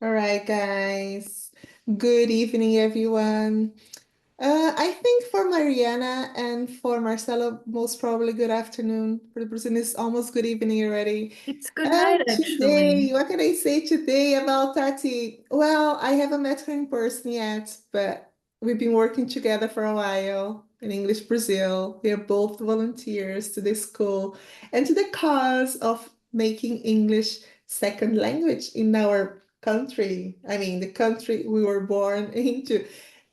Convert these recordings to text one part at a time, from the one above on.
All right, guys. Good evening, everyone. I think for Mariana and for Marcelo, most probably good afternoon. For the person, it's almost good evening already. It's good night, Today, actually. what can I say today about Tati? Well, I haven't met her in person yet, but we've been working together for a while in English Brazil. We are both volunteers to the school and to the cause of making English second language in our country. I mean, the country we were born into.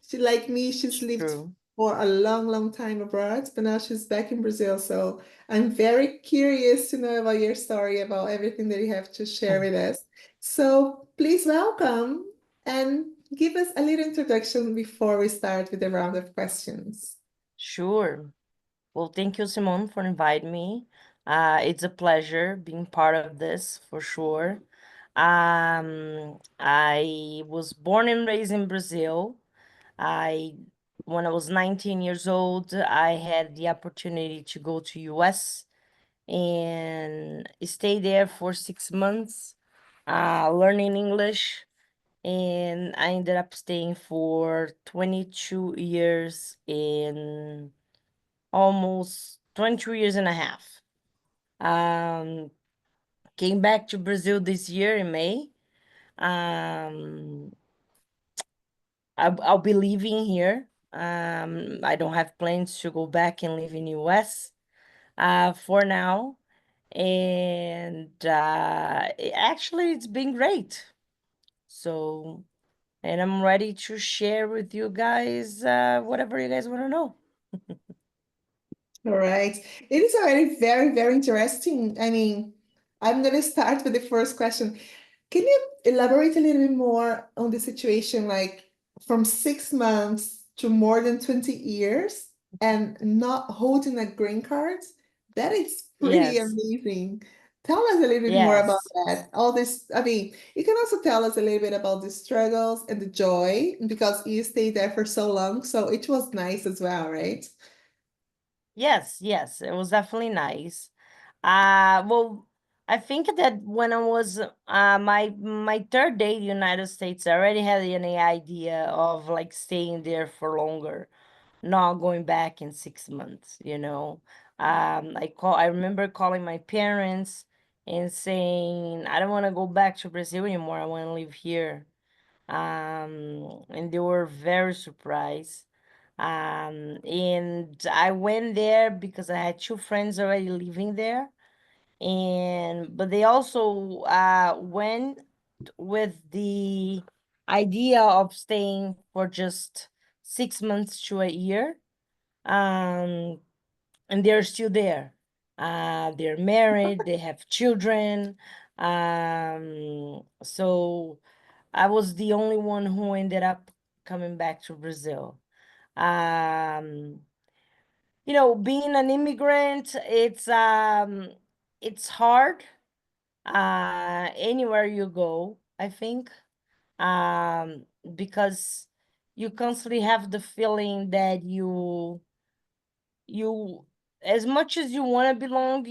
She, like me, she's It's lived true. for a long, long time abroad, but now she's back in Brazil. So I'm very curious to know about your story, about everything that you have to share Hmm. with us. So please welcome and give us a little introduction before we start with the round of questions. Sure. Well, thank you, Simone, for inviting me. It's a pleasure being part of this for sure. I was born and raised in Brazil. I, when I was 19 years old, I had the opportunity to go to US and stay there for 6 months, learning English. And I ended up staying for 22 years in almost 22 years and a half. Um, Came back to Brazil this year in May. Um, I'll be leaving here. I don't have plans to go back and live in US for now. And actually, it's been great. So, and I'm ready to share with you guys whatever you guys want to know. All right. It is already very, very interesting. I mean, I'm going to start with the first question. Can you elaborate a little bit more on the situation, like from 6 months to more than 20 years and not holding a green card? That is pretty Yes, amazing. Tell us a little bit more about yes, that. All this, I mean, you can also tell us a little bit about the struggles and the joy because you stayed there for so long. So it was nice as well, right? yes. It was definitely nice. Well, I think that when I was my third day in the United States, I already had any idea of like staying there for longer, not going back in 6 months, you know. I remember calling my parents and saying, I don't want to go back to Brazil anymore. I want to live here. And they were very surprised. And I went there because I had two friends already living there, and but they also went with the idea of staying for just 6 months to a year. Um, and they're still there. They're married, they have children. So I was the only one who ended up coming back to Brazil. Um, Being an immigrant, it's hard anywhere you go, I think. Because you constantly have the feeling that you as much as you want to belong,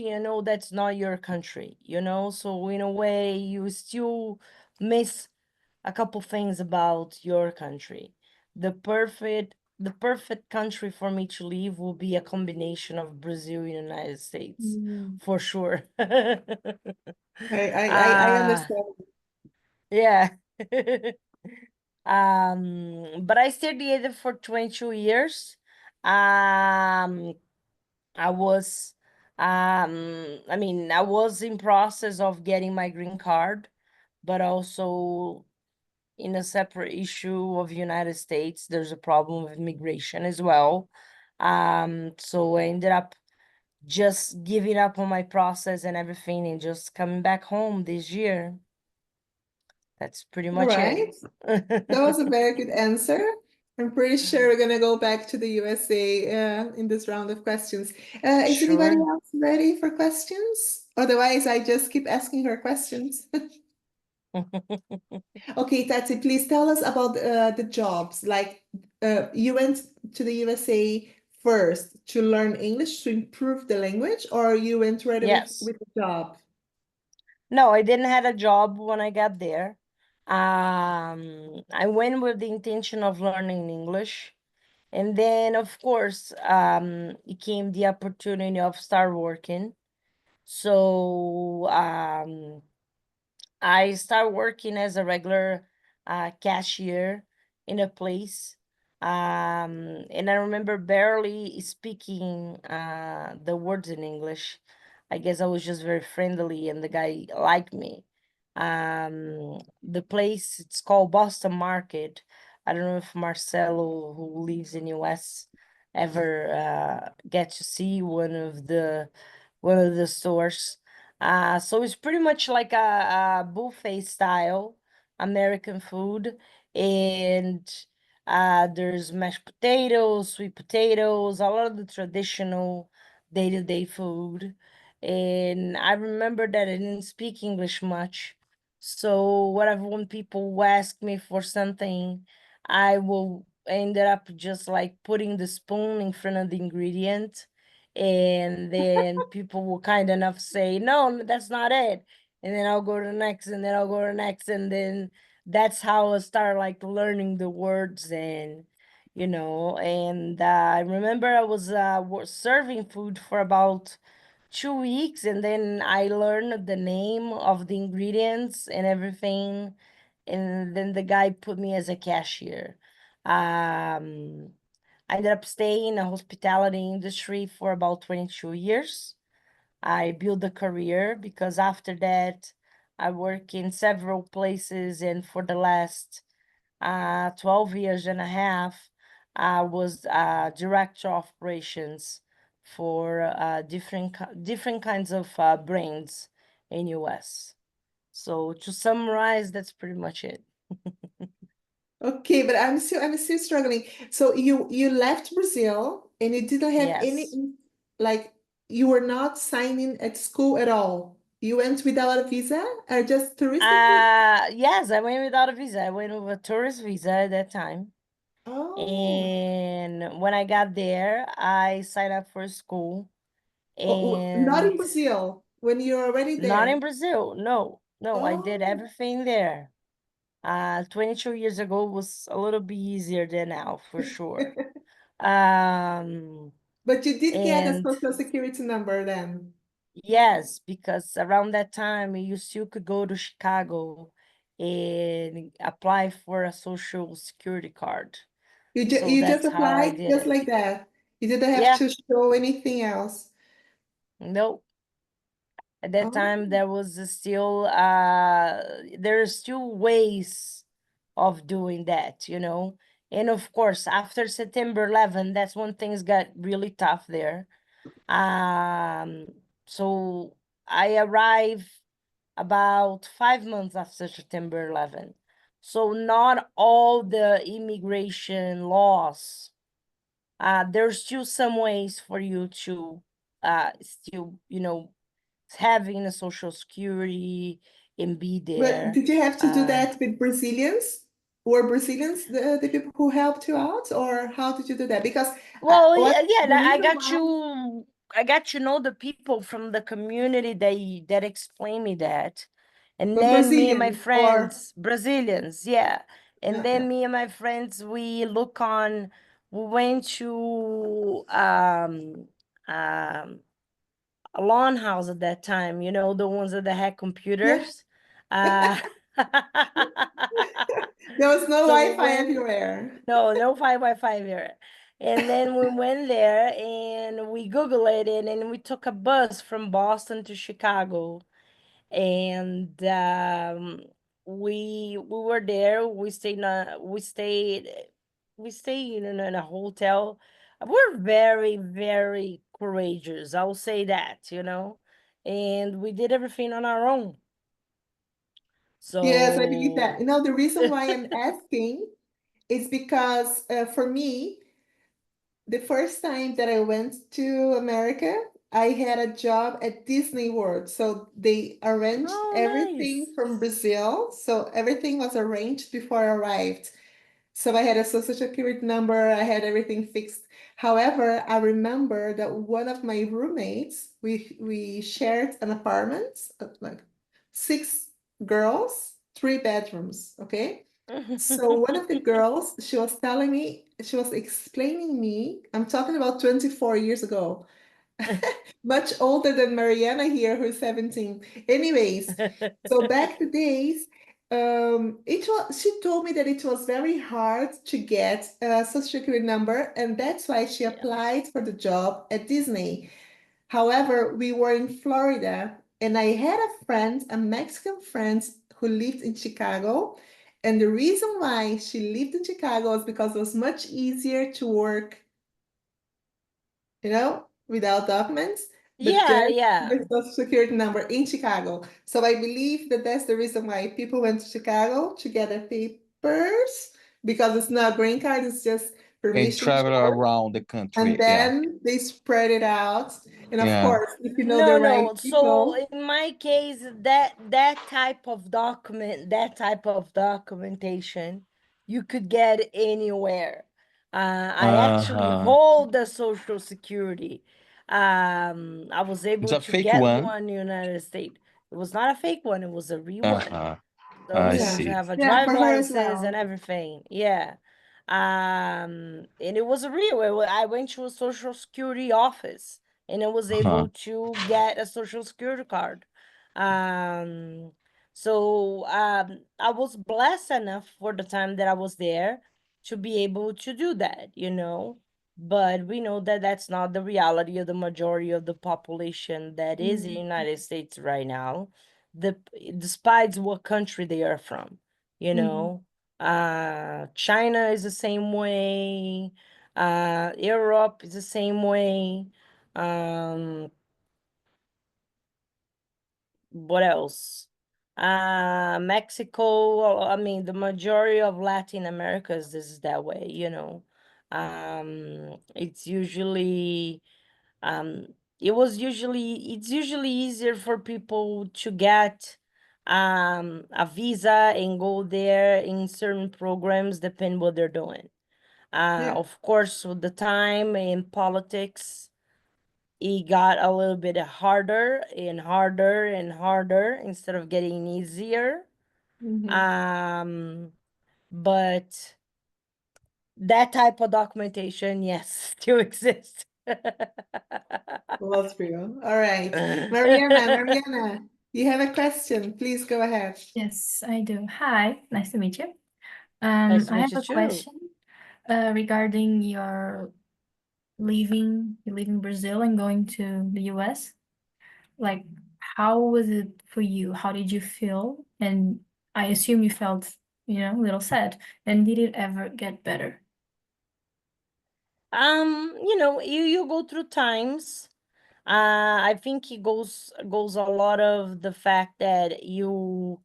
that's not your country, so in a way you still miss a couple things about your country. The perfect country for me to live will be a combination of Brazil and United States, Mm. for sure. I uh understand. yeah. But I stayed there for 22 years. I was I was in process of getting my green card, but also in a separate issue of United States, there's a problem with immigration as well. So I ended up just giving up on my process and everything and just coming back home this year. That's pretty All much it. right. That was a very good answer. I'm pretty sure we're gonna go back to the USA in this round of questions. Is anybody Sure. else ready for questions? Otherwise, I just keep asking her questions. Okay, Tati, please tell us about the jobs. Like, you went to the USA first to learn English to improve the language, or you went right Yes. with the job? No, I didn't have a job when I got there. I went with the intention of learning English. And then, of course, it came the opportunity of start working. So I started working as a regular cashier in a place. And I remember barely speaking the words in English. I guess I was just very friendly and the guy liked me. The place, it's called Boston Market. I don't know if Marcelo, who lives in US, ever get to see one of the stores. So it's pretty much like a buffet style American food, and there's mashed potatoes, sweet potatoes, a lot of the traditional day-to-day food. And I remember that I didn't speak English much, so whatever when people ask me for something, I will ended up just like putting the spoon in front of the ingredient, and then people will kind enough say, no, that's not it. And then I'll go to the next, and then I'll go to the next, and then that's how I start like learning the words. And I remember I was serving food for about 2 weeks, and then I learned the name of the ingredients and everything, and then the guy put me as a cashier. um I ended up staying in the hospitality industry for about 22 years. I built a career because after that, I work in several places, and for the last 12 years and a half, I was director of operations for different kinds of brands in US. So to summarize, that's pretty much it. Okay, but I'm still struggling. So you left Brazil and you didn't have any, Yes. like, you were not signing at school at all. You went without a visa or just touristically? Yes, I went without a visa. I went with a tourist visa at that time. Oh, And when I got there, I signed up for school, not and in Brazil when you're already not in there. Brazil. No, no, I did Oh, everything there. 22 years ago was a little bit easier than now, for sure. Um, but you did get a and social security number then. yes, because around that time you still could go to Chicago and apply for a social security card. So You just that's how I applied did just it. like that. You didn't have Yeah, to show anything else. no. At that Oh, time there was still there are still ways of doing that. And of course, after September 11, that's when things got really tough there. Um, so I arrived about 5 months after September 11. So not all the immigration laws, there's still some ways for you to still, having a social security and be but there. did you have to do Uh, that with Brazilians? Were Brazilians the people who helped you out, or how did you do that? Because well, what yeah, the I reason got why you. I got to know the people from the community that explained me that. And were then me and my Brazilians or friends, Brazilians, yeah. And yeah. then me and my friends, we went to um a lawn house at that time, the ones that had Yeah. computers. Uh There was no so we Wi-Fi went, everywhere. no 5 by 5 here. And then we went there and we Googled it, and then we took a bus from Boston to Chicago. And we were there. We stayed in a hotel. We're very, very courageous. I will say that. And we did everything on our own. Yes, I believe So that. The reason why I'm asking is because for me, the first time that I went to America, I had a job at Disney World. So they arranged oh, everything nice. from Brazil. So everything was arranged before I arrived. So I had a social security number, I had everything fixed. However, I remember that one of my roommates, we shared an apartment, like 6 girls. 3 bedrooms, okay? So one of the girls, she was telling me, she was explaining me, I'm talking about 24 years ago, much older than Mariana here, who's 17. Anyways, so back the days, she told me that it was very hard to get a social security number, and that's why she Yeah. applied for the job at Disney. However, we were in Florida, and I had a friend, a Mexican friend, who lived in Chicago. And the reason why she lived in Chicago was because it was much easier to work, without documents, but Yeah, get yeah. the social security number in Chicago. So I believe that that's the reason why people went to Chicago to get their papers, because it's not a green card, it's just And permission to travel work. around the And country. Yeah. then they spread it out. And of Yeah. course, if you know No, the right no. So people, in my case, that type of documentation, you could get anywhere. I actually Uh-huh. hold the Social Security. I was It's able a to fake get one. one in the United States. It was not a fake one, it was a real one. Uh-huh. So I I was able yeah, to see. have a yeah, driver for her as license and well. everything. Yeah. And it was a real. I went to a Social Security office and I was Uh-huh. able to get a Social Security card. Um, so I was blessed enough for the time that I was there to be able to do that, you know. But we know that that's not the reality of the majority of the population that is in the Mm, United States right now, the despite what country they are from, you mhm. know. China is the same way, Europe is the same way. um what else? Mexico, well, I mean, the majority of Latin America is that way, you know. It's usually um it's usually easier for people to get a visa and go there in certain programs, depend what they're doing. Yeah. Of course, with the time in politics, it got a little bit harder and harder and harder instead of getting easier. Mhm. Um, but that type of documentation, yes, still exists. Was real. All right. Mariana, you have a question. Please go ahead. Yes, I do. Hi, nice to meet you. Nice to I meet have you a too. question regarding your leaving Brazil and going to the US. Like, how was it for you? How did you feel? And I assume you felt, a little sad. And did it ever get better? You go through times. I think it goes a lot of the fact that you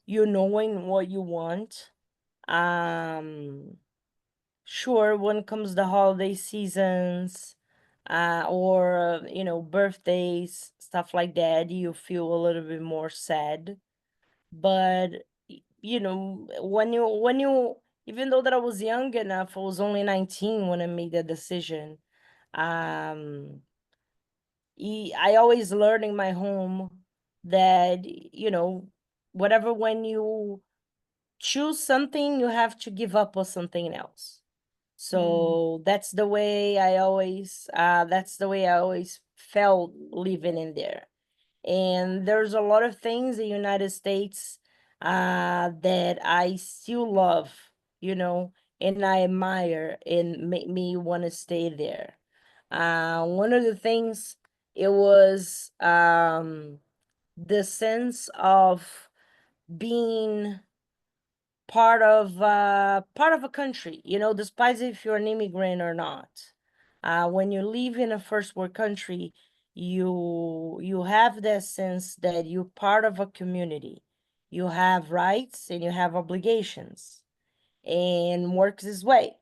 knowing what you want. Sure, when comes the holiday seasons, or birthdays, stuff like that, you feel a little bit more sad. But when you even though that I was young enough, I was only 19 when I made the decision. um I always learned in my home that, whatever, when you choose something, you have to give up on something else. Mm, So that's the way I always felt living in there. And there's a lot of things in the United States that I still love, you know, and I admire and make me want to stay there. One of the things, it was the sense of being part of a country, despite if you're an immigrant or not. When you live in a first world country, you have that sense that you're part of a community. You have rights and you have obligations, and works this way.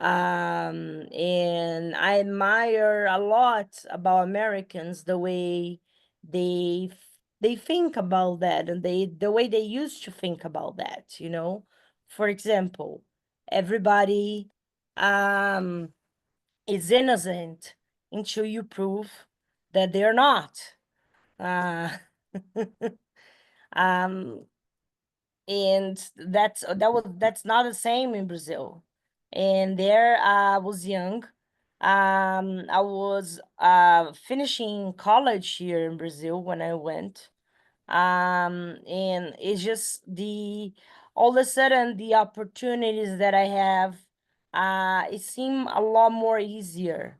And I admire a lot about Americans, the way they think about that, and the way they used to think about that. For example, everybody um is innocent until you prove that they're not. Uh um and that's not the same in Brazil. And there I was young. I was finishing college here in Brazil when I went. And it's just the all of a sudden the opportunities that I have, it seemed a lot more easier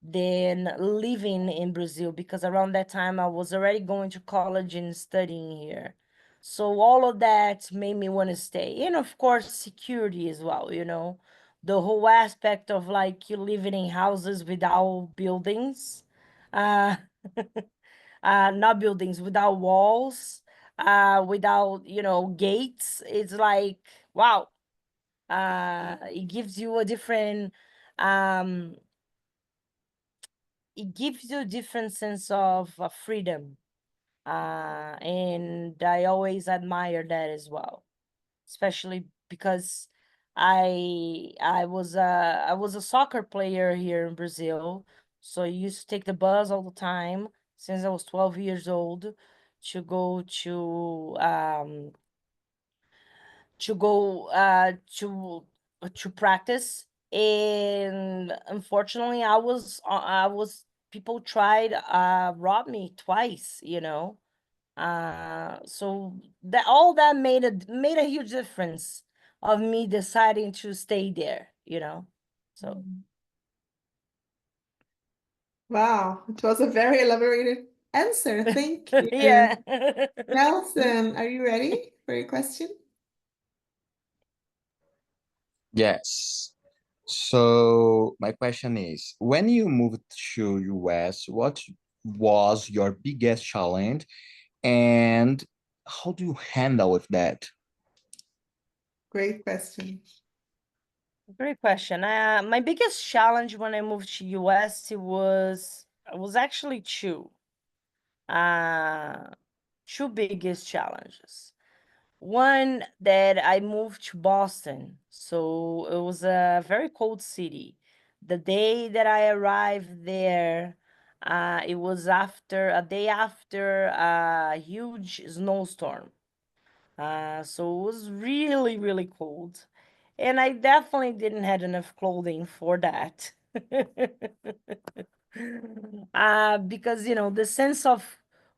than living in Brazil, because around that time I was already going to college and studying here. So all of that made me want to stay. And of course, security as well, you know, the whole aspect of like you living in houses without buildings, uh, not buildings, without walls, without, you know, gates. It's like, wow, it gives you a different, um, it gives you a different sense of freedom. And I always admire that as well, especially because I was a soccer player here in Brazil, so I used to take the bus all the time since I was 12 years old to go to go to practice. And unfortunately I was people tried rob me twice, you know. So that all that made a huge difference of me deciding to stay there, you know. So Wow, it was a very elaborated answer. Thank you. yeah. Nelson, are you ready for your question? Yes. So my question is, when you moved to US, what was your biggest challenge and how do you handle with that? Great question. Great question. My biggest challenge when I moved to US, it was actually uh two biggest challenges. One, that I moved to Boston, so it was a very cold city. The day that I arrived there, it was after a day after a huge snowstorm. So it was really, really cold. And I definitely didn't have enough clothing for that. Because, you know, the sense of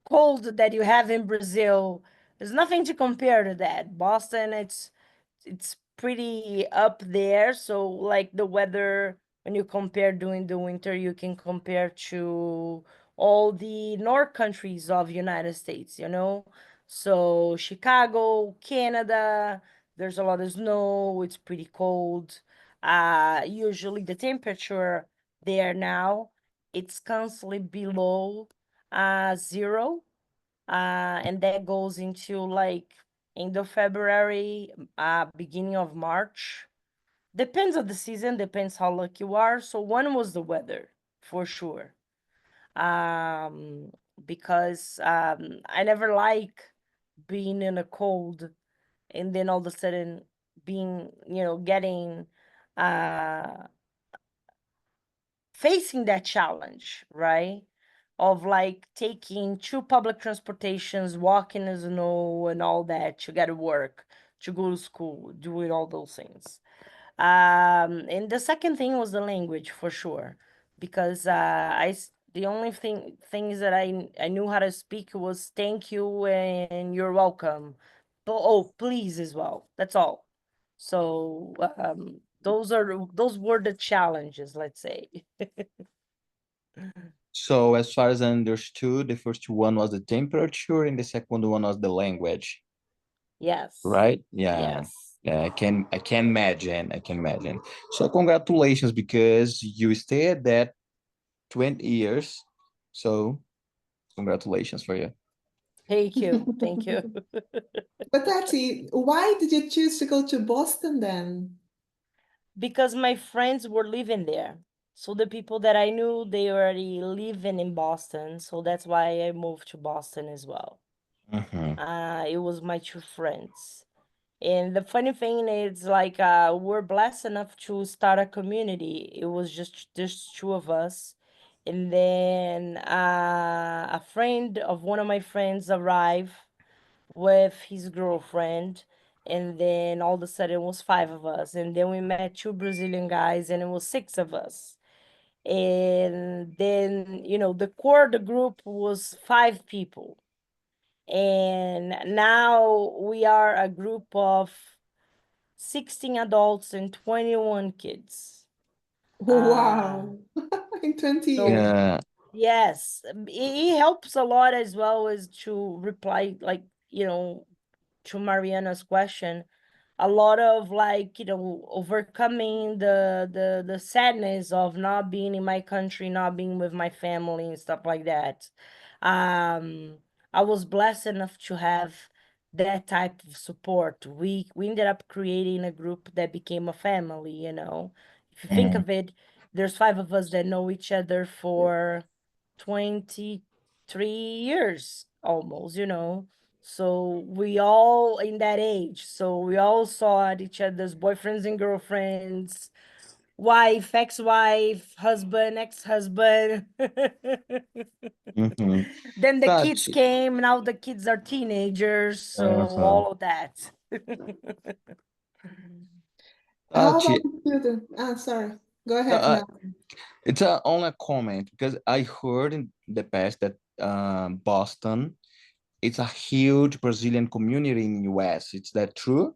cold that you have in Brazil, there's nothing to compare to that. Boston, it's pretty up there. So like the weather, when you compare during the winter, you can compare to all the north countries of United States, you know. So Chicago, Canada, there's a lot of snow, it's pretty cold. Usually the temperature there now, it's constantly below zero. And that goes into like end of February, beginning of March. Depends on the season, depends how lucky you are. So one was the weather, for sure. Um, because I never like being in a cold and then all of a sudden being, you know, getting uh facing that challenge, right? Of like taking two public transportations, walking in the snow and all that to get to work, to go to school, doing all those things. And the second thing was the language for sure, because the only things that I knew how to speak was thank you and you're welcome. Oh, please as well. That's all. So those were the challenges, let's say. So as far as I understood, the first one was the temperature and the second one was the language, Yes. right? Yeah. Yes. Yeah, I can imagine. I can imagine. So congratulations because you stayed there 20 years. So congratulations for you. Thank you. Thank you. But Tati, why did you choose to go to Boston then? Because my friends were living there. So the people that I knew, they already living in Boston. So that's why I moved to Boston as well. Mhm. It was my two friends. And the funny thing is, like, we're blessed enough to start a community. It was just two of us. And then a friend of one of my friends arrived with his girlfriend. and then all of a sudden it was 5 of us, and then we met 2 Brazilian guys, and it was 6 of us. And then, you know, the core of the group was 5 people. And now we are a group of 16 adults and 21 kids. Wow. In 20 So years. Yeah. yes, it helps a lot as well as to reply, like, you know, to Mariana's question, a lot of, like, you know, overcoming the sadness of not being in my country, not being with my family and stuff like that. I was blessed enough to have that type of support. We ended up creating a group that became a family, you know. If you think Mhm. of it, there's 5 of us that know each other for 23 years almost, you know. So we all in that age. So we all saw each other's boyfriends and girlfriends, wife, ex-wife, husband, ex-husband. Mhm. Then the kids Tati, came, now the kids are teenagers, so uh-huh. all of that. How about Tati, the children? Ah, sorry. Go no, ahead, Mel. it's only a comment because I heard in the past that Boston, it's a huge Brazilian community in US. Is that true?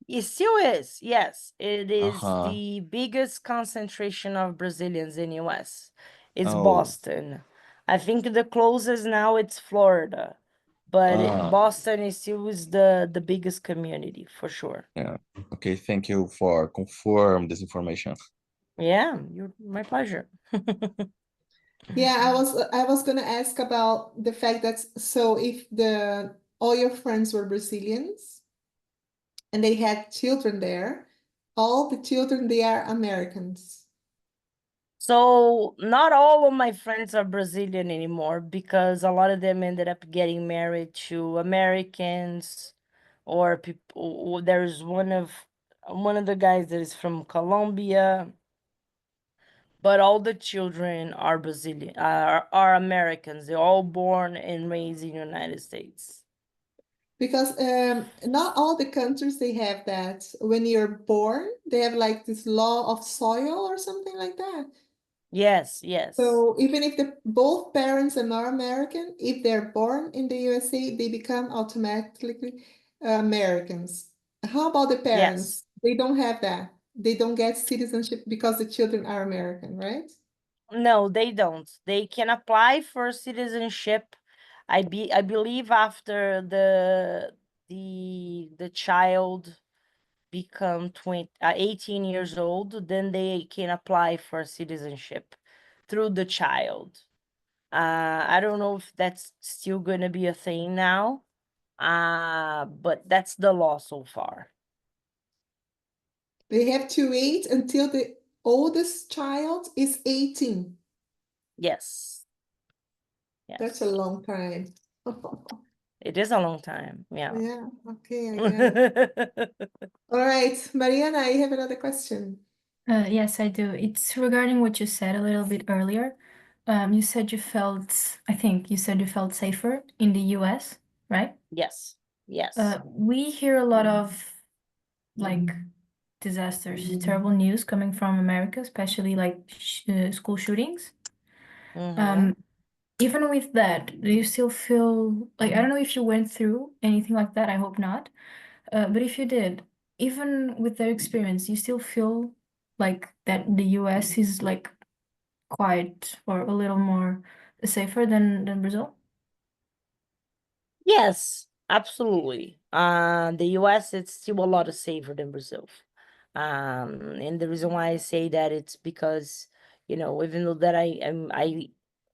It still is, yes. It is Uh-huh. the biggest concentration of Brazilians in US. It's Oh, Boston. I think the closest now it's Florida, but uh, Boston is still is the biggest community for sure. yeah. Okay, thank you for confirm this information. Yeah, you're my pleasure. Yeah, I was gonna ask about the fact that so if the all your friends were Brazilians and they had children there, all the children they are Americans. So not all of my friends are Brazilian anymore because a lot of them ended up getting married to Americans or people. There's one of the guys that is from Colombia, but all the children are Brazilian, are Americans. They're all born and raised in the United States. Because not all the countries they have that. When you're born, they have like this law of soil or something like that. Yes, yes. So even if the both parents are not American, if they're born in the USA, they become automatically Americans. How about the parents? Yes. They don't have that. They don't get citizenship because the children are American, right? No, they don't. They can apply for citizenship. I believe after the child become 18 years old, then they can apply for citizenship through the child. I don't know if that's still gonna be a thing now. But that's the law so far. They have to wait until the oldest child is 18. Yes. That's a Yes. long time. It is a long time. Yeah. Yeah, okay, I get it. All right, Mariana, you have another question. Yes, I do. It's regarding what you said a little bit earlier. You said you felt, I think you said you felt safer in the US, right? Yes. Yes. We hear a lot of like disasters, terrible news coming from America, especially like school shootings. Mm-hmm. Even with that, do you still feel like, I don't know if you went through anything like that, I hope not. But if you did, even with that experience, you still feel like that the US is like quite or a little more safer than Brazil? Yes, absolutely. The US it's still a lot safer than Brazil. And the reason why I say that it's because, you know, even though that I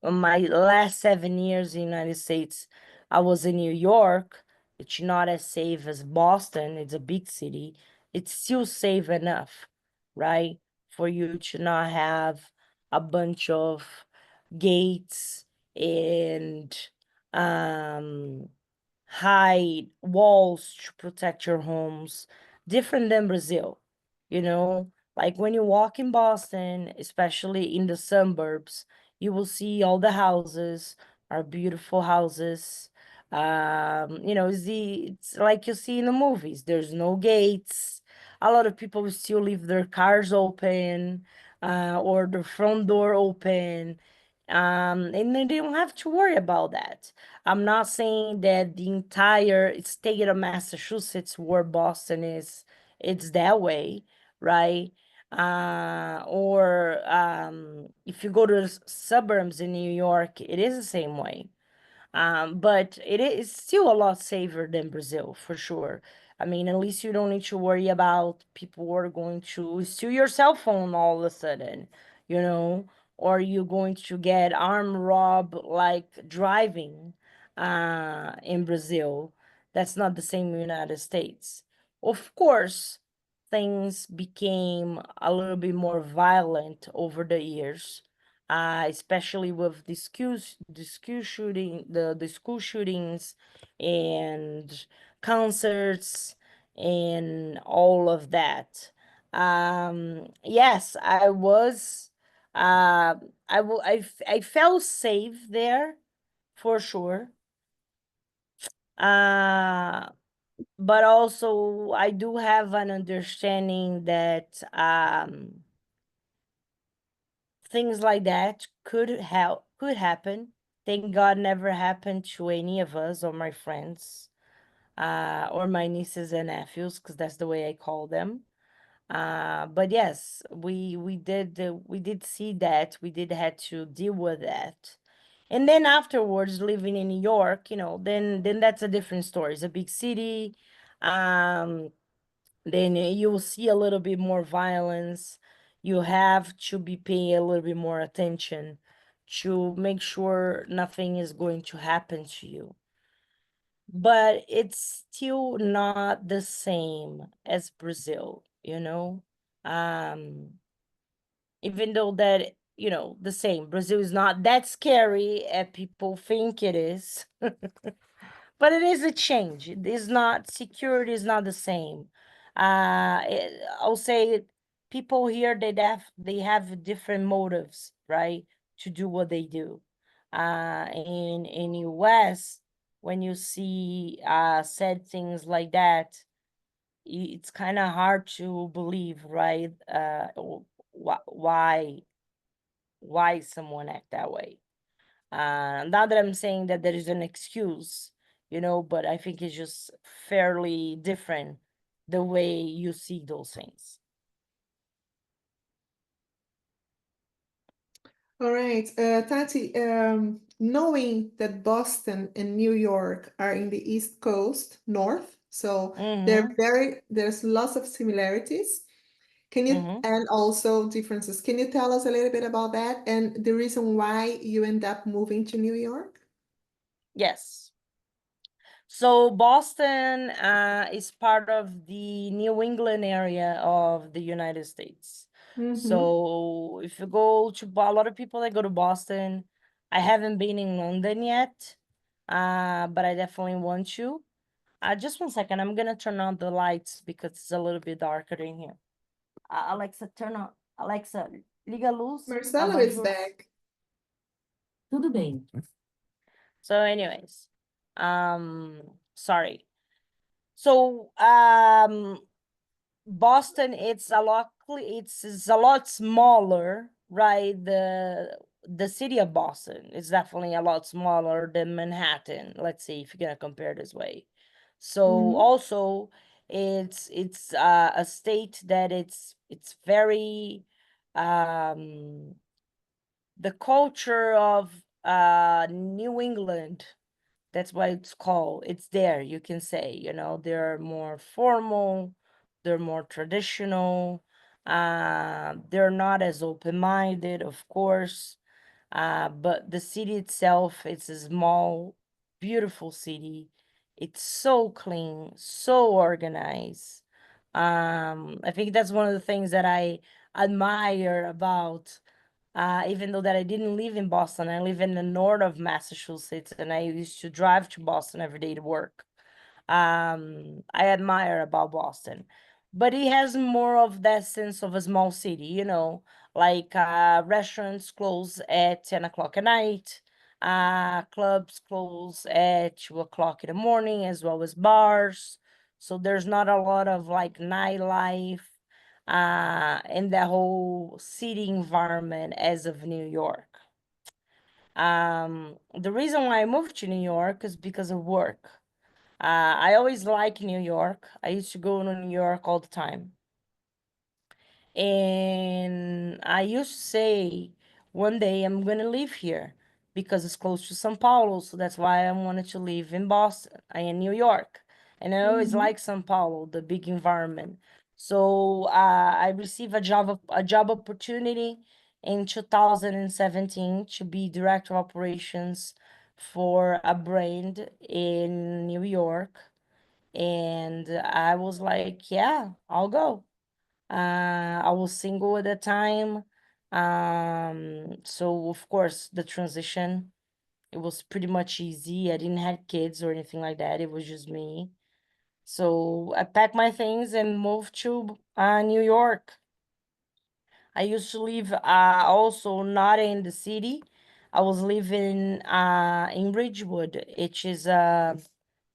on my last 7 years in the United States, I was in New York. It's not as safe as Boston. It's a big city. It's still safe enough, right? For you to not have a bunch of gates and high walls to protect your homes, different than Brazil. You know, like when you walk in Boston, especially in the suburbs, you will see all the houses are beautiful houses. You know, it's like you see in the movies. There's no gates. A lot of people still leave their cars open, or the front door open. And they don't have to worry about that. I'm not saying that the entire state of Massachusetts, where Boston is, it's that way, right? Or if you go to the suburbs in New York, it is the same way. But it is still a lot safer than Brazil, for sure. I mean, at least you don't need to worry about people who are going to steal your cell phone all of a sudden, you know, or you're going to get armed rob like driving in Brazil. That's not the same in the United States. Of course, things became a little bit more violent over the years, especially with the school shootings and concerts and all of that. Yes, I was. I felt safe there for sure. Uh, but also I do have an understanding that things like that could happen. Thank God never happened to any of us or my friends, or my nieces and nephews, because that's the way I call them. But yes, we did see that. We did had to deal with that. And then afterwards, living in New York, you know, then that's a different story. It's a big city. Um, then you will see a little bit more violence. You have to be paying a little bit more attention to make sure nothing is going to happen to you. But it's still not the same as Brazil, you know? Um, Even though that, you know, the same. Brazil is not that scary as people think it is. But it is a change. It is not, security is not the same. I'll say people here, they have different motives, right, to do what they do. In US, when you see said things like that, it's kind of hard to believe, right? Why someone act that way? Not that I'm saying that there is an excuse, you know, but I think it's just fairly different the way you see those things. All right, Tati, knowing that Boston and New York are in the East Coast, north, so Mm-hmm. there's lots of similarities. Can you, Mm-hmm. and also differences? Can you tell us a little bit about that and the reason why you end up moving to New York? Yes. So Boston is part of the New England area of the United States. Mm-hmm. So if you go to a lot of people that go to Boston, I haven't been in London yet, but I definitely want to. Just one second, I'm gonna turn on the lights because it's a little bit darker in here. Alexa, turn on. Alexa, liga a luz, Marcelo is abajur. back. Tudo bem. So anyways, sorry. So Boston, it's a lot smaller, right? The city of Boston is definitely a lot smaller than Manhattan. Let's see if you're gonna compare this way. So Mhm. also it's a state that it's very the culture of New England, that's why it's called, it's there, you can say, you know, they're more formal, they're more traditional, they're not as open-minded, of course, but the city itself, it's a small, beautiful city. It's so clean, so organized. I think that's one of the things that I admire about, even though that I didn't live in Boston, I live in the north of Massachusetts, and I used to drive to Boston every day to work. I admire about Boston, but it has more of that sense of a small city, you know, like restaurants close at 10 o'clock at night. Clubs close at 2 o'clock in the morning, as well as bars. So there's not a lot of like nightlife in the whole city environment as of New York. The reason why I moved to New York is because of work. I always like New York. I used to go to New York all the time. And I used to say one day I'm gonna live here because it's close to São Paulo, so that's why I wanted to live in Boston, in New York. And I always Mhm. like São Paulo, the big environment. So I received a job opportunity in 2017 to be director of operations for a brand in New York. And I was like, yeah, I'll go. I was single at the time. So of course the transition, it was pretty much easy. I didn't have kids or anything like that. It was just me. So I packed my things and moved to New York. I used to live also not in the city. I was living in Ridgewood, which is a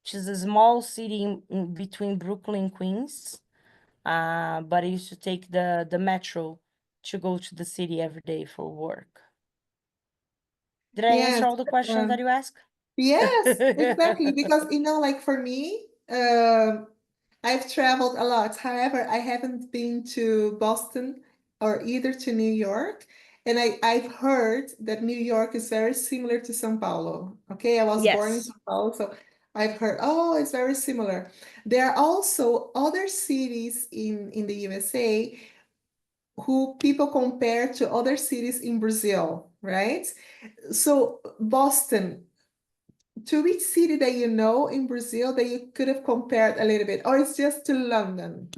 small city in between Brooklyn and Queens. But I used to take the metro to go to the city every day for work. Did I answer Yes. all the questions that you asked? Yes, exactly. Because like for me, I've traveled a lot. However, I haven't been to Boston or either to New York. And I've heard that New York is very similar to São Paulo. Okay, I was born in Yes. São Paulo, so I've heard, oh, it's very similar. There are also other cities in the USA who people compare to other cities in Brazil, right? So Boston, to which city that you know in Brazil that you could have compared a little bit, or it's just to London?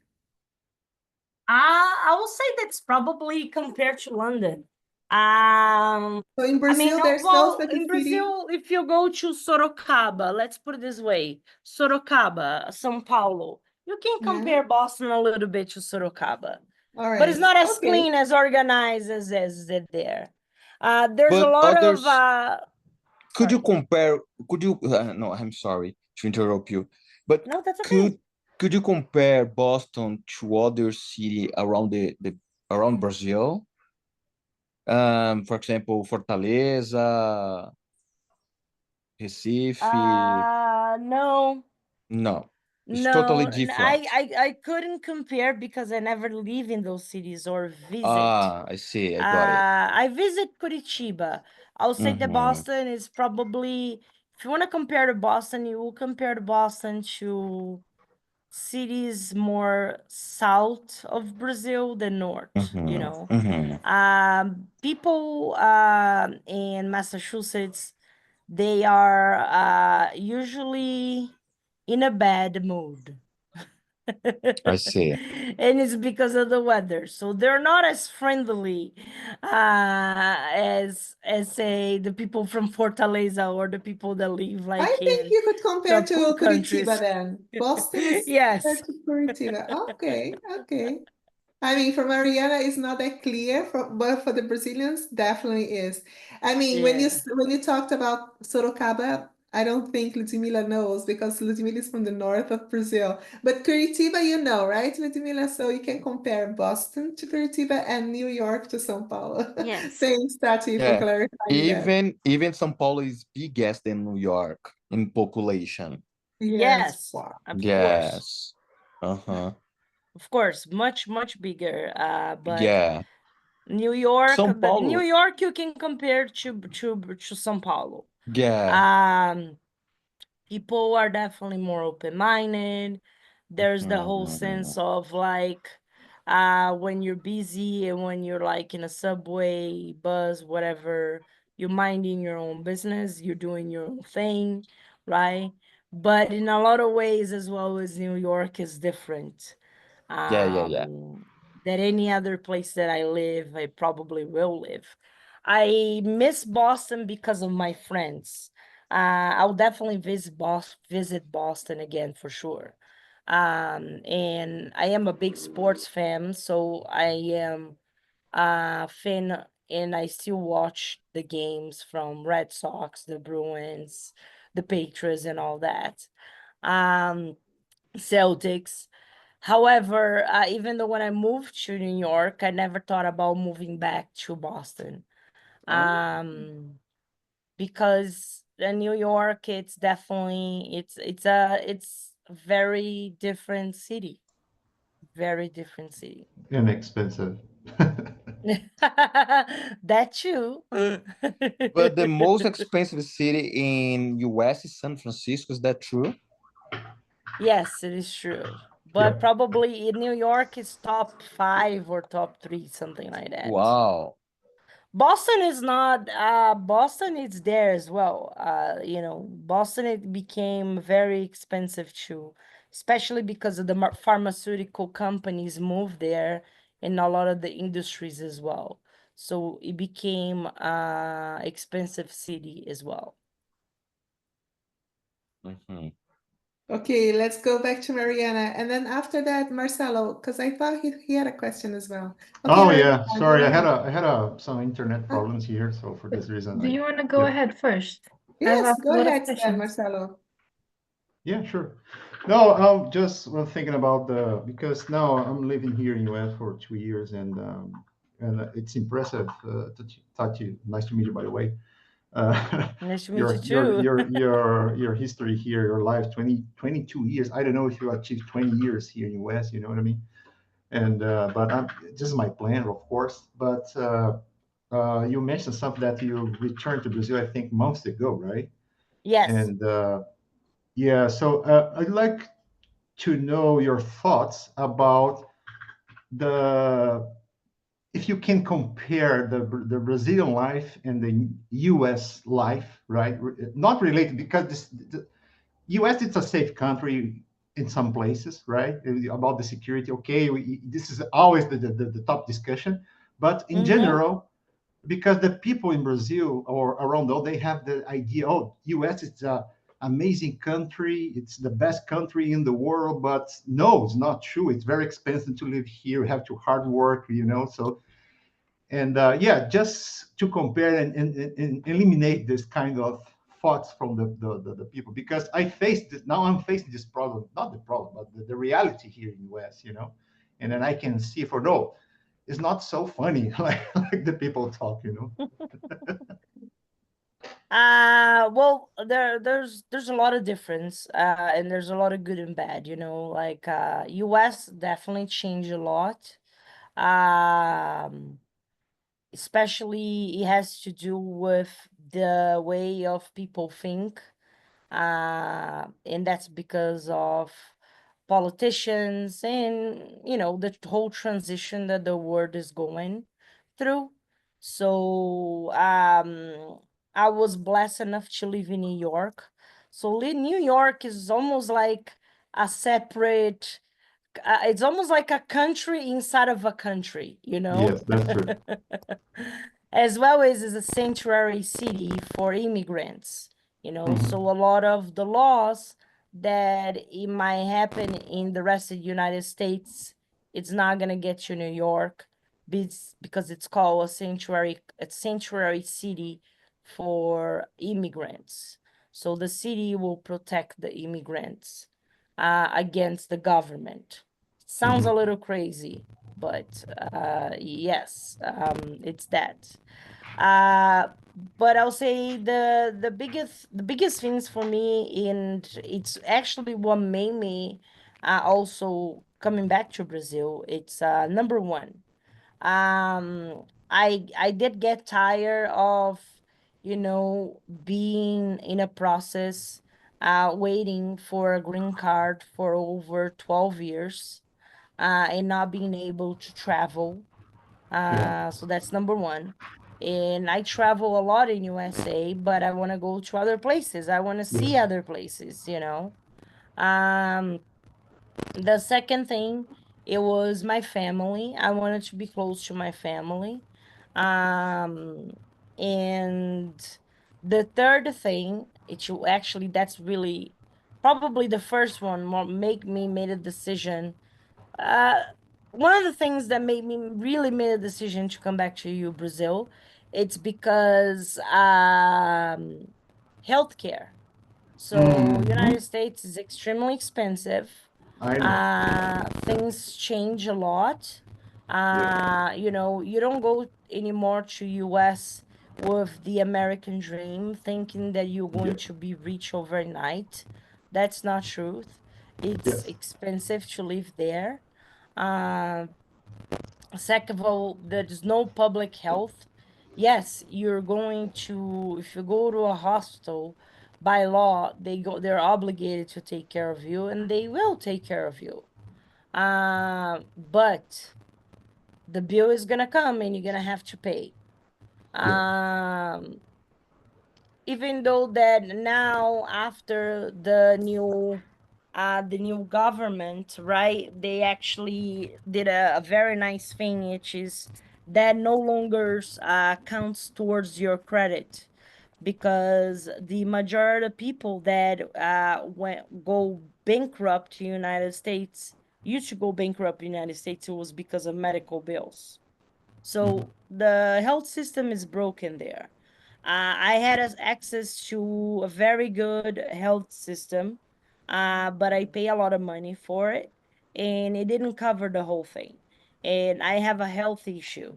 I will say that's probably compared to London. Um, So in I mean, Brazil, there's no well, such a in city. Brazil, if you go to Sorocaba, let's put it this way, Sorocaba, São Paulo, you can Yeah. compare Boston a little bit to Sorocaba, All but it's right. not as Okay. clean, as organized as it there. There's a But lot of others, could you sorry. compare, could you, no, I'm sorry to interrupt you, but No, that's okay. could you compare Boston to other city around the around Brazil? For example, Fortaleza, Recife. No. No, it's totally No, different. I couldn't compare because I never live in those cities or visit. Ah, I see. I got it. I visit Curitiba. I'll say that Mm-hmm. Boston is probably, if you want to compare to Boston, you will compare to Boston to cities more south of Brazil than north, you Mm-hmm. know. Mm-hmm. People in Massachusetts, they are usually in a bad mood. I see. And it's because of the weather. So they're not as friendly as say the people from Fortaleza or the people that live I like think in you could compare tropical to Curitiba countries. then. Boston is compared Yes. to Curitiba. Okay, okay. I mean, for Mariana, it's not that clear, but for the Brazilians, definitely is. I mean, Yeah. when you talked about Sorocaba, I don't think Ludmila knows because Ludmila is from the north of Brazil. But Curitiba, you know, right, Ludmila? So you can compare Boston to Curitiba and New York to São Paulo. Yes. Thanks, Tati, for Yeah. clarifying that. Even São Paulo is bigger than New York in population. Yes, Yes, wow. of course. Yes. Uh-huh. Of course, much bigger. But Yeah. New York, São New Paulo. York you can compare to São Paulo. Yeah. People are definitely more open-minded. There's the whole sense Mhm. of like when you're busy and when you're like in a subway, bus, whatever, you're minding your own business, you're doing your own thing, right? But in a lot of ways as well as New York is different. Yeah. Than any other place that I live, I probably will live. I miss Boston because of my friends. I'll definitely visit Boston again for sure. And I am a big sports fan, so I am a fan and I still watch the games from Red Sox, the Bruins, the Patriots, and all that. Celtics. However, even though when I moved to New York, I never thought about moving back to Boston. Because in New York, it's definitely it's a very different city. Very different city. Inexpensive. That too. But the most expensive city in US is San Francisco. Is that true? Yes, it is true. Yeah. But probably in New York, it's top 5 or top 3, something like that. Wow. Boston is not, Boston is there as well. Boston, it became very expensive too, especially because of the pharmaceutical companies moved there and a lot of the industries as well. So it became expensive city as well. Mhm. Okay, let's go back to Mariana. And then after that, Marcelo, because I thought he had a question as well. Okay, Oh Mariana, yeah, go sorry. I ahead. had some internet problems here, so for this reason, Do you want to go yeah. ahead first? I have Yes, a go lot of ahead, Stan, questions. Marcelo. Yeah, sure. No, just thinking about because now I'm living here in US for 2 years, and it's impressive. Tati, nice to meet you, by the way. Nice to meet Your you too. your history here, your life, 22 years. I don't know if you achieved 20 years here in US. You know what I mean? And but this is my plan, of course. But you mentioned something that you returned to Brazil, I think, months ago, right? Yes. And yeah, so I'd like to know your thoughts about the if you can compare the Brazilian life and the U.S. life, right? Not related because the U.S. it's a safe country in some places, right? About the security, okay, this is always the top discussion, but in general, because the people in Brazil or around the world, they have the idea, oh, U.S. is a amazing country, it's the best country in the world, but no, it's not true. It's very expensive to live here. You have to hard work, So, and yeah, just to compare and eliminate this kind of thoughts from the people, because now I'm facing this problem, not the problem, but the reality here in US, and then I can see for no, it's not so funny like the people talk. Well, there's a lot of difference, and there's a lot of good and bad, like US definitely changed a lot. Especially it has to do with the way of people think. And that's because of politicians and the whole transition that the world is going through. So I was blessed enough to live in New York. So New York is almost like a separate, it's almost like a country inside of a country, Yes, that's true. as well as is a sanctuary city for immigrants, so a lot of the laws that it might happen in the rest of the United States, it's not going to get to New York because it's called a sanctuary city for immigrants. So the city will protect the immigrants against the government. Sounds a little crazy, but yes, it's that. But I'll say the biggest things for me, and it's actually what made me also coming back to Brazil. It's number one. I did get tired of being in a process, waiting for a green card for over 12 years, and not being able to travel. Yeah. So that's number one. And I travel a lot in USA, but I want to go to other places. I want to see Yes. other places. Um, the second thing, it was my family. I wanted to be close to my family. Um, and the third thing, actually, that's really probably the first one, more make me made a decision. Uh, one of the things that made me really made a decision to come back to you, Brazil, it's because healthcare. So United States is extremely expensive. I know. Things change a lot. You know, you don't go anymore to US with the American dream, thinking that you're going Yeah. to be rich overnight. That's not truth. It's Yes. expensive to live there. Uh, Second of all, there's no public health. Yes, you're going to, if you go to a hospital, by law, they're obligated to take care of you, and they will take care of you. But the bill is gonna come and you're gonna have to pay. Even though that now after the new government, right, they actually did a very nice thing, which is that no longer counts towards your credit, because the majority of people that go bankrupt in United States used to go bankrupt in United States, it was because of medical bills. So the health system is broken there. I had access to a very good health system, but I pay a lot of money for it, and it didn't cover the whole thing. And I have a health issue.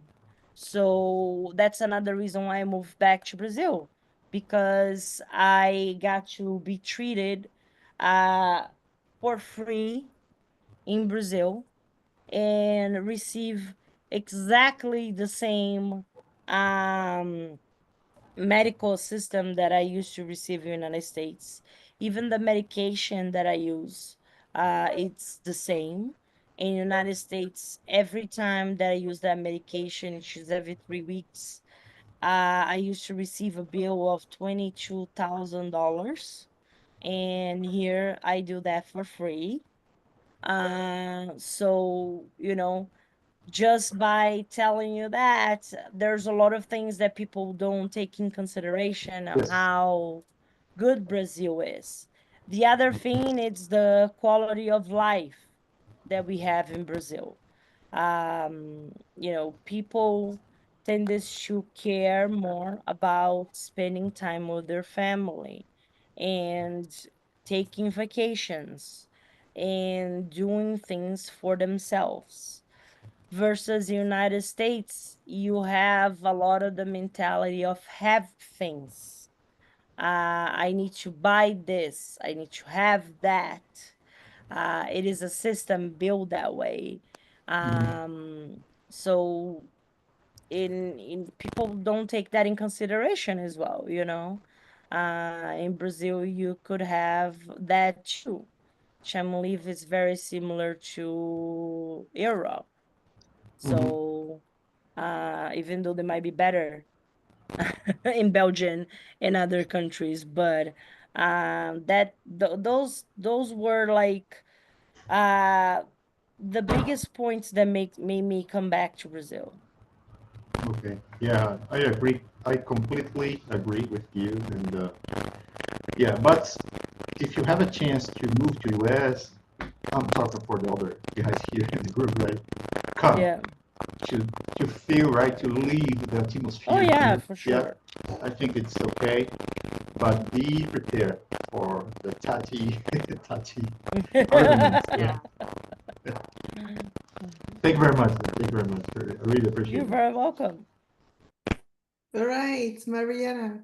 So that's another reason why I moved back to Brazil, because I got to be treated for free in Brazil and receive exactly the same medical system that I used to receive in the United States. Even the medication that I use, it's the same. In the United States, every time that I use that medication, which is every 3 weeks, I used to receive a bill of $22,000. And here I do that for free. So, you know, just by telling you that, there's a lot of things that people don't take in consideration of Yes. how good Brazil is. The other thing is the quality of life that we have in Brazil. You know, people tend to care more about spending time with their family and taking vacations and doing things for themselves. Versus the United States, you have a lot of the mentality of have things. I need to buy this, I need to have that. It is a system built that way. So in people don't take that in consideration as well, you know. In Brazil, you could have that too. Which I believe is very similar to Europe. So even though they might be better in Belgium and other countries, but those were like uh the biggest points that made me come back to Brazil. Okay. Yeah, I agree. I completely agree with you. And yeah, but if you have a chance to move to US, I'm talking for the other guys here in the group, right? Come Yeah. to feel right, to leave the atmosphere Oh yeah, here. for Yeah, sure. I think it's okay, but be prepared for the Tati arguments. Yeah. Thank you very much. Thank you very much. I really appreciate You're it. very welcome. All right, Mariana.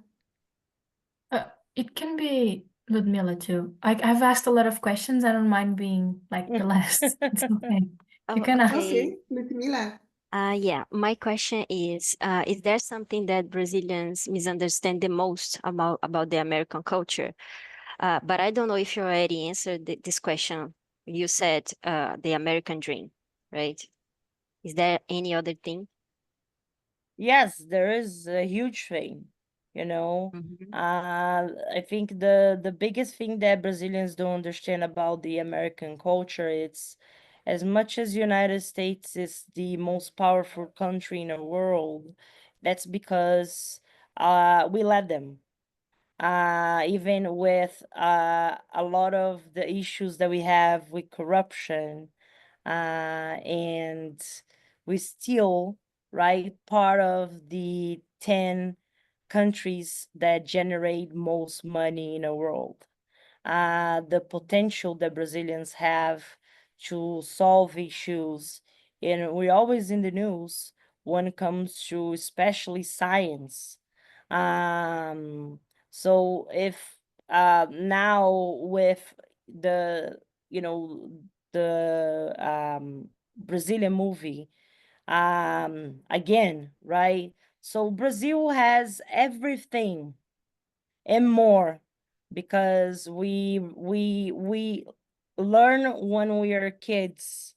It can be Ludmila too. I've asked a lot of questions. I don't mind being like the last. It's okay. You Oh, can ask. Okay, Ludmila. yeah. My question is there something that Brazilians misunderstand the most about the American culture? But I don't know if you already answered this question. You said the American dream, right? Is there any other thing? Yes, there is a huge thing, you know. Mhm. I think the biggest thing that Brazilians don't understand about the American culture, it's as much as United States is the most powerful country in the world, that's because we let them. Even with a lot of the issues that we have with corruption, And we still, right, part of the 10 countries that generate most money in the world. The potential that Brazilians have to solve issues, and we're always in the news when it comes to especially science. So if now with the, you know, the Brazilian movie, again, right? So Brazil has everything and more, because we learn when we are kids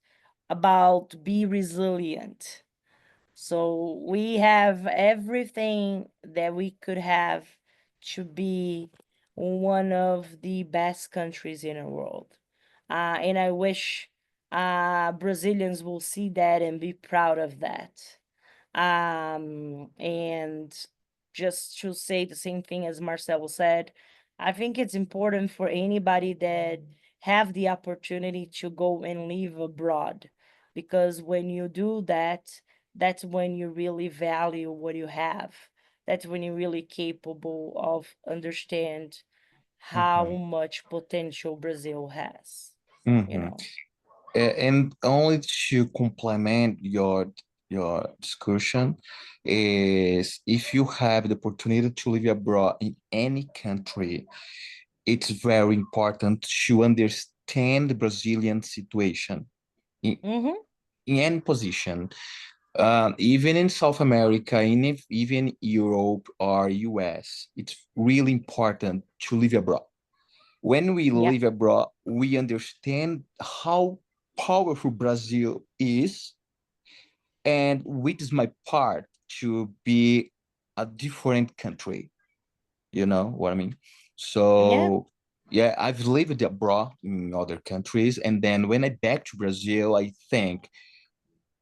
about be resilient. So we have everything that we could have to be one of the best countries in the world. And I wish Brazilians will see that and be proud of that. And just to say the same thing as Marcelo said, I think it's important for anybody that have the opportunity to go and live abroad, because when you do that, that's when you really value what you have. That's when you're really capable of understand how much potential Brazil has, you Mhm. know. And only to complement your discussion is, if you have the opportunity to live abroad in any country, it's very important to understand the Brazilian situation in, Mm-hmm. in any position. Even in South America, even Europe or US, it's really important to live abroad. When we Yeah. live abroad, we understand how powerful Brazil is, and which is my part to be a different country. You know what I mean? Yeah. So yeah, I've lived abroad in other countries, and then when I back to Brazil, I think,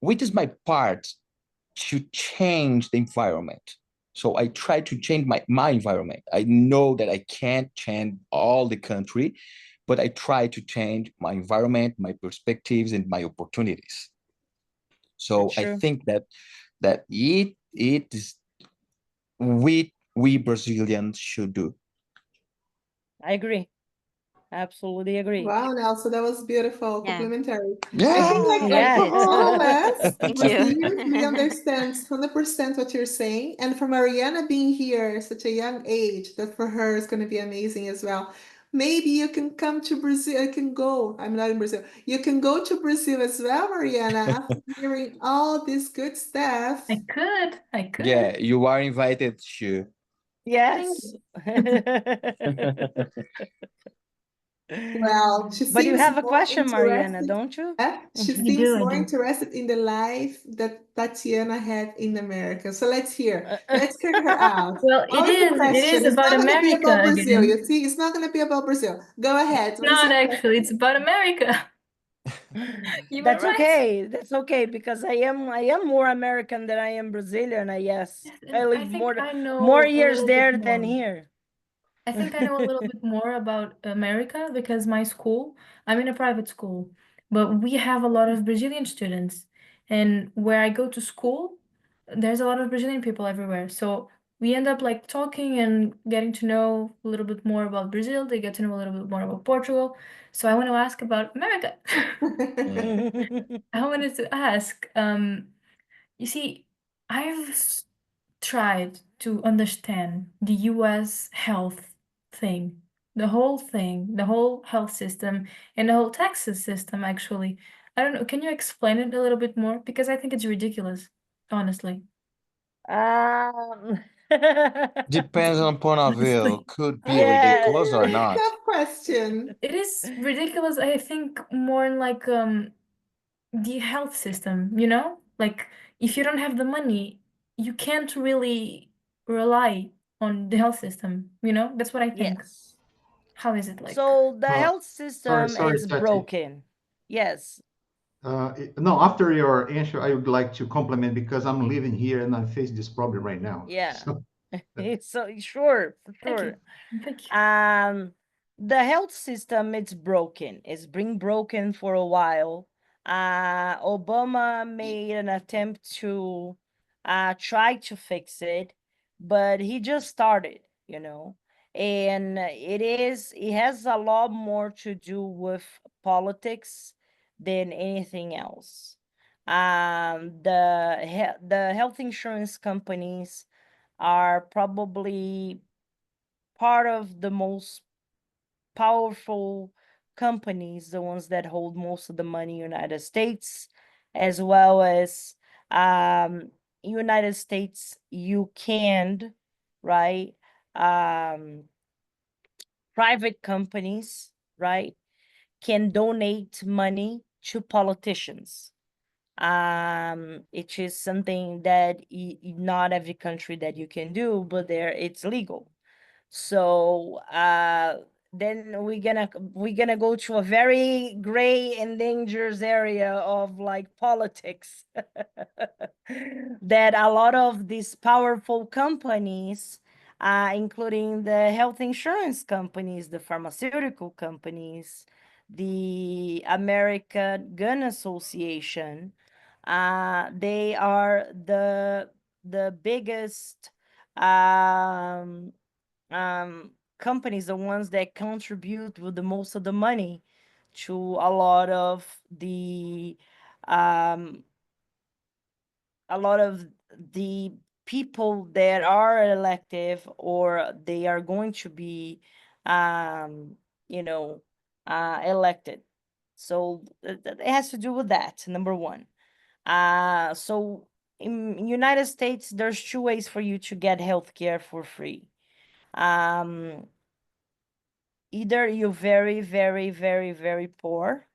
which is my part to change the environment. So I try to change my environment. I know that I can't change all the country, but I try to change my environment, my perspectives, and my opportunities. So That's I true. think that it is we Brazilians should do. I agree. Absolutely agree. Wow, Nelson, that was beautiful, Yeah. complimentary. I Yeah. think like Yes. for all of us, Thank you. Brazilians, we understand 100% what you're saying. And for Mariana being here at such a young age, that for her is going to be amazing as well. Maybe you can come to Brazil. You can go. I'm not in Brazil. You can go to Brazil as well, Mariana, after hearing all this good stuff. I could. Yeah, you are invited to. Yes. Well, she But you seems have a more question, Mariana, interested. don't you? She I seems do, I more do. interested in the life that Tatiana had in America. So let's hear. Let's hear her out. Well, What was the it question? is It's about not going to be America about Brazil. again. You see, it's not going to be about Brazil. Go ahead. What is Not your actually, it's about America. You were That's right. okay. That's okay, because I am more American than I am Brazilian, I guess. Yes, I and I live think I know more a years little bit there than more. here. I think I know a little bit more about America because my school, I'm in a private school, but we have a lot of Brazilian students. And where I go to school, there's a lot of Brazilian people everywhere. So we end up like talking and getting to know a little bit more about Brazil. They get to know a little bit more about Portugal. So I want to ask about America. I wanted to ask, you see, I've tried to understand the US health thing, the whole thing, the whole health system, and the whole taxes system, actually. I don't know, can you explain it a little bit more? Because I think it's ridiculous, honestly. Um, Depends on point of view. Honestly. Could be Yeah. ridiculous or not. Tough question. It is ridiculous, I think, more in like the health system, you know? Like if you don't have the money, you can't really rely on the health system, you know? That's what I think. Yes. How is it like? So the health Sorry, system sorry, is Tati. broken. Yes. No, after your answer, I would like to compliment because I'm living here and I face this problem right now. Yeah. So, So sure, for Thank sure. you. Thank you. The health system, it's broken. It's been broken for a while. Obama made an attempt to try to fix it, but he just started, you know. And it has a lot more to do with politics than anything else. The health insurance companies are probably part of the most powerful companies, the ones that hold most of the money in United States, as well as United States, you can, right? Um, Private companies, right, can donate money to politicians. It is something that not every country that you can do, but there it's legal. So then we're gonna go to a very gray and dangerous area of like politics that a lot of these powerful companies, including the health insurance companies, the pharmaceutical companies, the American Gun Association, they are the biggest companies, the ones that contribute with the most of the money to um a lot of the people that are elective or they are going to be um you know elected. So it has to do with that, number one. So in United States, there's two ways for you to get healthcare for free. um Either you're very, very, very, very poor,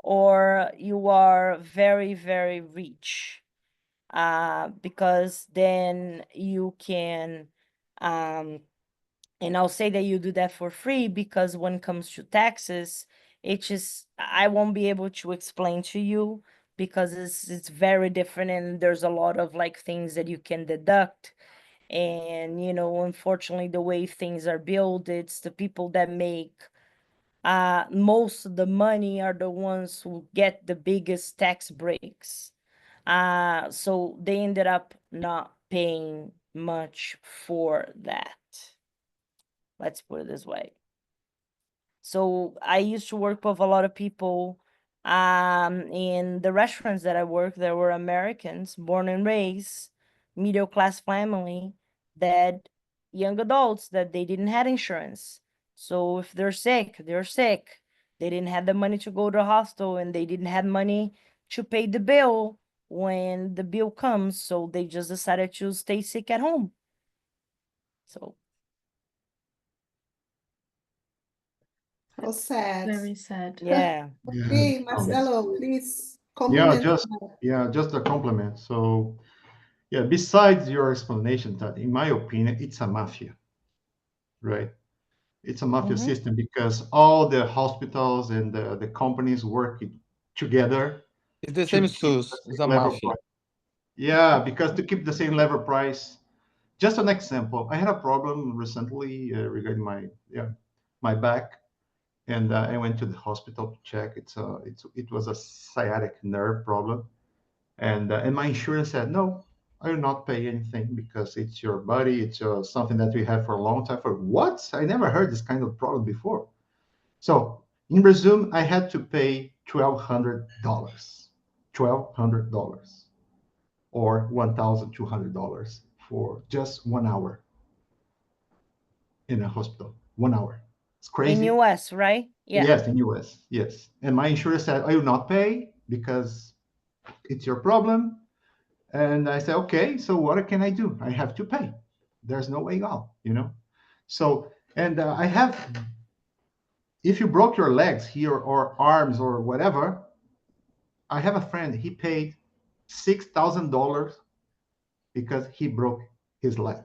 or you are very, very rich. Because then you can, and I'll say that you do that for free because when it comes to taxes, I won't be able to explain to you because it's very different and there's a lot of like things that you can deduct. And unfortunately, the way things are built, it's the people that make most of the money are the ones who get the biggest tax breaks. So they ended up not paying much for that. Let's put it this way. So I used to work with a lot of people in the restaurants that I worked. There were Americans born and raised, middle class family, that young adults that they didn't have insurance. So if they're sick, they're sick. They didn't have the money to go to the hospital and they didn't have money to pay the bill when the bill comes. So they just decided to stay sick at home. So How sad. Very sad. yeah. Okay, Marcelo, please compliment. Just a compliment. So, yeah, besides your explanation, that in my opinion, it's a mafia, right? It's a mafia system because all the hospitals and the companies work together. It's the to same keep the SUS, it's same a level mafia. price. Yeah, because to keep the same level price. Just an example, I had a problem recently regarding my back, and I went to the hospital to check. It was a sciatic nerve problem, and my insurance said no, I will not pay anything because it's your body. It's something that we have for a long time. For what? I never heard this kind of problem before. So in Brazil, I had to pay $1,200, $1,200, or $1,200 for just 1 hour in a hospital. 1 hour. It's crazy. In US, right? Yeah. Yes, in US. Yes. And my insurance said, I will not pay because it's your problem. And I said, okay, so what can I do? I have to pay. There's no way out. So, and if you broke your legs here or arms or whatever, I have a friend, he paid $6,000 because he broke his leg.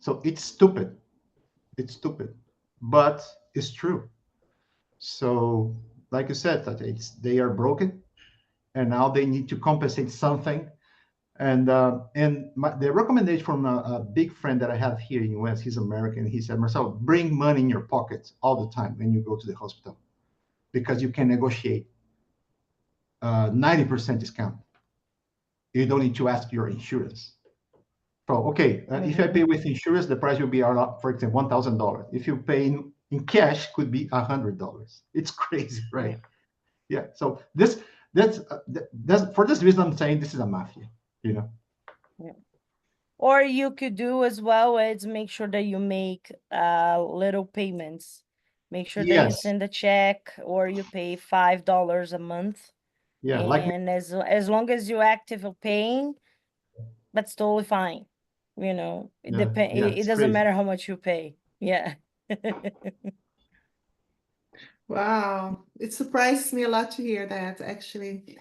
So it's stupid. It's stupid, but it's true. So, like you said, that they are broken, and now they need to compensate something. And the recommendation from a big friend that I have here in US, he's American. He said, Marcel, bring money in your pocket all the time when you go to the hospital. because you can negotiate 90% discount. You don't need to ask your insurance. So, okay, if I pay with insurance, the price will be, for example, $1,000. If you pay in cash, could be $100. It's crazy, right? Yeah. So that's for this reason I'm saying this is a mafia, you know. Yeah. Or you could do as well is make sure that you make little payments. Make sure that you Yes. send a check or you pay $5 a month. Yeah, like And as long as you're active of paying, that's totally fine. You know, it Yeah, depends. yeah, It it's doesn't crazy. matter how much you pay. Yeah. Wow, it surprises me a lot to hear that, actually.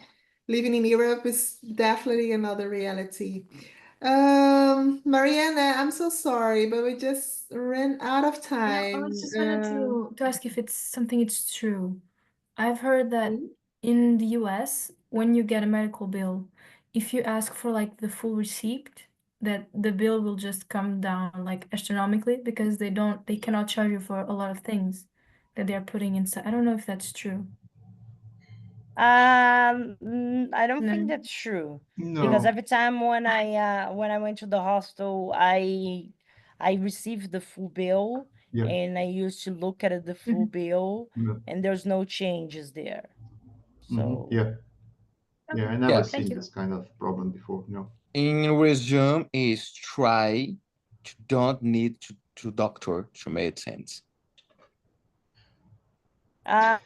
Living in Europe is definitely another reality. Mariana, I'm so sorry, but we just ran out of Yeah, I time. was just wanted to ask if it's something it's true. I've heard that in the US, when you get a medical bill, if you ask for like the full receipt, that the bill will just come down like astronomically because they cannot charge you for a lot of things that they're putting inside. I don't know if that's true. I don't think No. that's true. No. Because every time when I went to the hostel, I received the full bill Yeah. and I used to look at the full bill Yeah. and there's no changes there. So Yeah. Yeah, I Okay, never thank seen you. this kind of problem before. No. In resume is try to don't need to doctor to make sense. Yeah,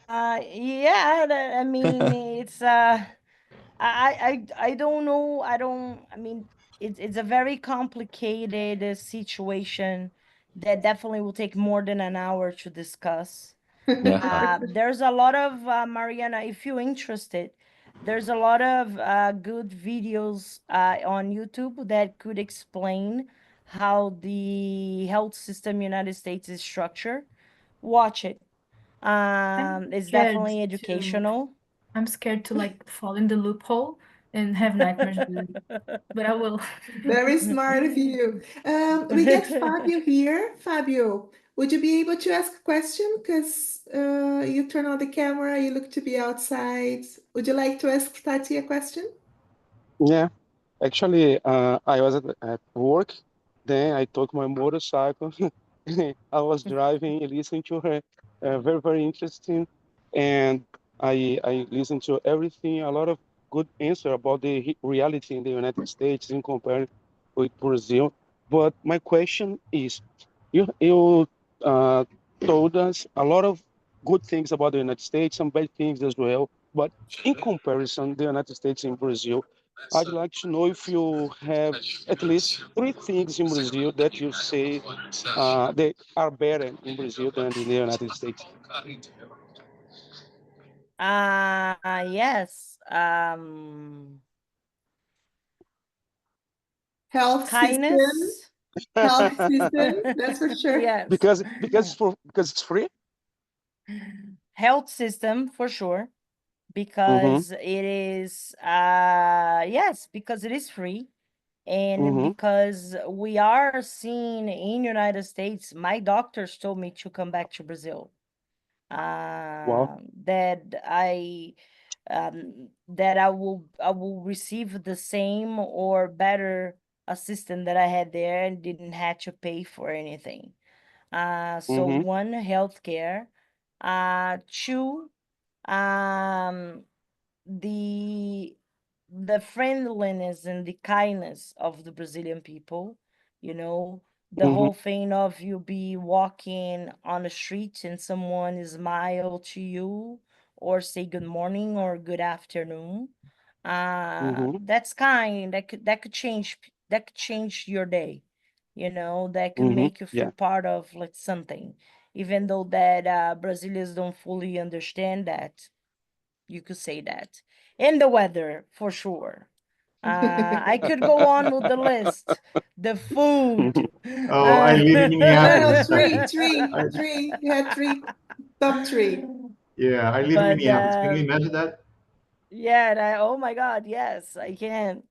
I mean it's I don't know. I mean it's a very complicated situation that definitely will take more than an hour to discuss. Yeah. There's a lot of Mariana, if you're interested, there's a lot of good videos on YouTube that could explain how the health system United States is structured. Watch it. It's definitely educational. I'm scared to like fall in the loophole and have nightmares with it, but I will. Very smart of you. We get Fabio here. Fabio, would you be able to ask a question? Because you turn on the camera, you look to be outside. Would you like to ask Tati a question? Yeah, actually, I was at work. Then I took my motorcycle. I was driving and listening to her, very, very interesting. And I listened to everything, a lot of good answer about the reality in the United States in comparison with Brazil. But my question is, you told us a lot of good things about the United States, some bad things as well. But in comparison, the United States and Brazil, I'd like to know if you have at least three things in Brazil that you say they are better in Brazil than in the United States. Yes. Health system. Kindness. Health system, that's for sure. Yes. because it's free. Health system for sure. Because it is yes, because it is free. And because we are seeing in United States, my doctors told me to come back to Brazil. Wow. That I will receive the same or better assistant that I had there and didn't have to pay for anything. So one, healthcare. Two, the friendliness and the kindness of the Brazilian people, you know, the whole thing of you be walking on the street and someone smile to you or say good morning or good afternoon. That's kind that could change your day, you know, that could make you feel part of like something, even though that Brazilians don't fully understand that. You could say that. And the weather, for sure. I could go on with the list. The food. Oh, I live in No, Minneapolis. three. You had three, top three. Yeah, I live in But Minneapolis. Can you imagine that? yeah, oh my God, yes, I can.